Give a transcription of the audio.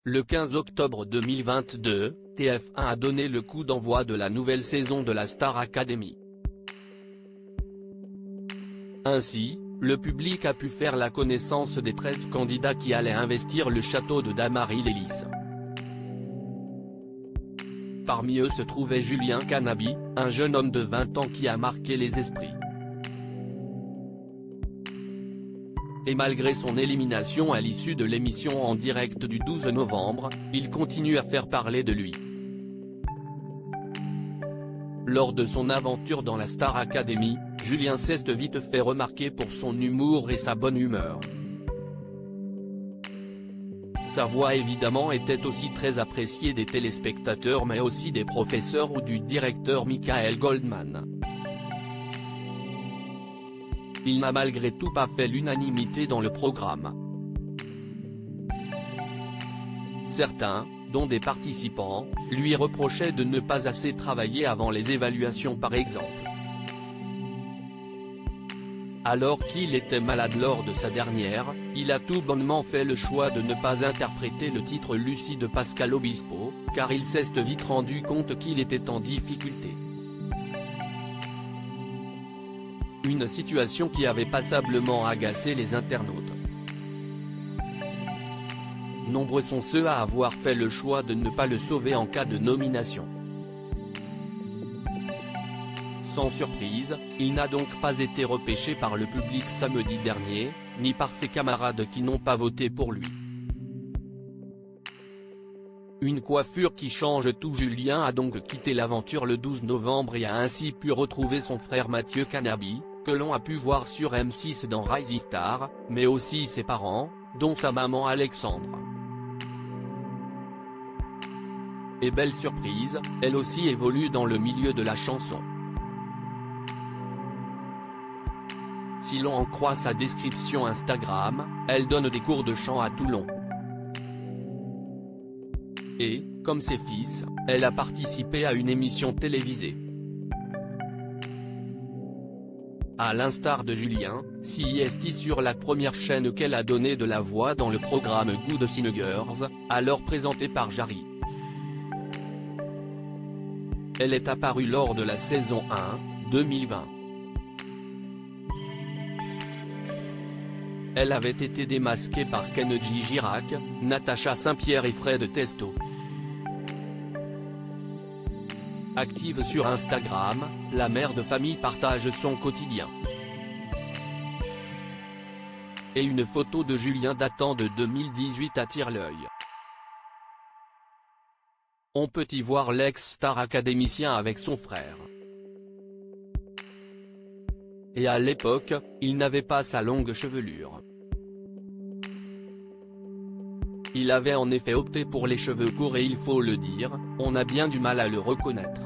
Le 15 octobre 2022, TF1 a donné le coup d'envoi de la nouvelle saison de la Star Academy. Ainsi, le public a pu faire la connaissance des 13 candidats qui allaient investir le château de Damary-les-Lys. Parmi eux se trouvait Julien Canabi, un jeune homme de 20 ans qui a marqué les esprits. Et malgré son élimination à l'issue de l'émission en direct du 12 novembre, il continue à faire parler de lui. Lors de son aventure dans la Star Academy, Julien s'est vite fait remarquer pour son humour et sa bonne humeur. Sa voix évidemment était aussi très appréciée des téléspectateurs mais aussi des professeurs ou du directeur Michael Goldman. Il n'a malgré tout pas fait l'unanimité dans le programme. Certains, dont des participants, lui reprochaient de ne pas assez travailler avant les évaluations par exemple. Alors qu'il était malade lors de sa dernière, il a tout bonnement fait le choix de ne pas interpréter le titre Lucie de Pascal Obispo, car il s'est vite rendu compte qu'il était en difficulté. Une situation qui avait passablement agacé les internautes. Nombreux sont ceux à avoir fait le choix de ne pas le sauver en cas de nomination. Sans surprise, il n'a donc pas été repêché par le public samedi dernier, ni par ses camarades qui n'ont pas voté pour lui. Une coiffure qui change tout. Julien a donc quitté l'aventure le 12 novembre et a ainsi pu retrouver son frère Mathieu Canabi, que l'on a pu voir sur M6 dans Rising Star, mais aussi ses parents, dont sa maman Alexandre. Et belle surprise, elle aussi évolue dans le milieu de la chanson. Si l'on en croit sa description Instagram, elle donne des cours de chant à Toulon. Et, comme ses fils, elle a participé à une émission télévisée. À l'instar de Julien, c'est sur la première chaîne qu'elle a donné de la voix dans le programme Good Singers, alors présenté par Jarry. Elle est apparue lors de la saison 1, 2020. Elle avait été démasquée par Kenji Girac, Natacha Saint-Pierre et Fred Testo. Active sur Instagram, la mère de famille partage son quotidien. Et une photo de Julien datant de 2018 attire l'œil. On peut y voir l'ex-star académicien avec son frère. Et à l'époque, il n'avait pas sa longue chevelure. Il avait en effet opté pour les cheveux courts et il faut le dire, on a bien du mal à le reconnaître.